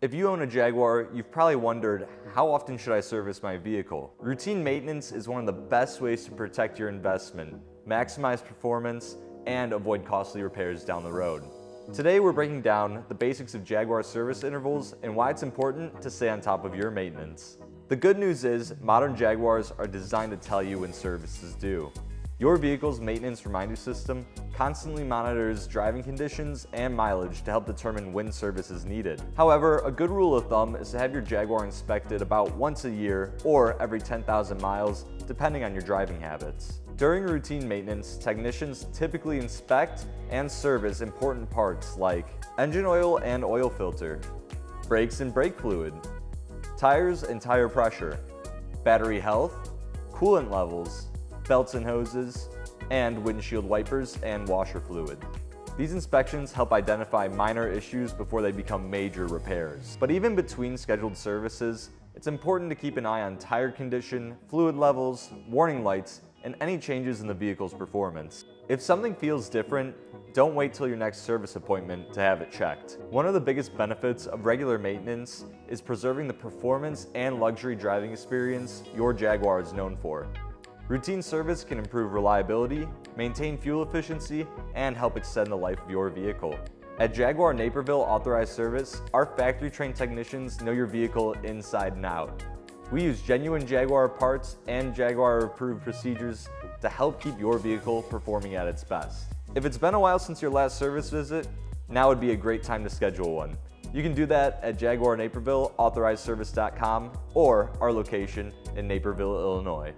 If you own a Jaguar, you've probably wondered, how often should I service my vehicle? Routine maintenance is one of the best ways to protect your investment, maximize performance, and avoid costly repairs down the road. Today we're breaking down the basics of Jaguar service intervals and why it's important to stay on top of your maintenance. The good news is, modern Jaguars are designed to tell you when service is due. Your vehicle's maintenance reminder system constantly monitors driving conditions and mileage to help determine when service is needed. However, a good rule of thumb is to have your Jaguar inspected about once a year or every 10,000 miles, depending on your driving habits. During routine maintenance, technicians typically inspect and service important parts like engine oil and oil filter, brakes and brake fluid, tires and tire pressure, battery health, coolant levels, belts and hoses, and windshield wipers and washer fluid. These inspections help identify minor issues before they become major repairs. But even between scheduled services, it's important to keep an eye on tire condition, fluid levels, warning lights, and any changes in the vehicle's performance. If something feels different, don't wait till your next service appointment to have it checked. One of the biggest benefits of regular maintenance is preserving the performance and luxury driving experience your Jaguar is known for. Routine service can improve reliability, maintain fuel efficiency, and help extend the life of your vehicle. At Jaguar Naperville Authorized Service, our factory-trained technicians know your vehicle inside and out. We use genuine Jaguar parts and Jaguar-approved procedures to help keep your vehicle performing at its best. If it's been a while since your last service visit, now would be a great time to schedule one. You can do that at Jaguar Naperville Authorized Service.com or our location in Naperville, Illinois.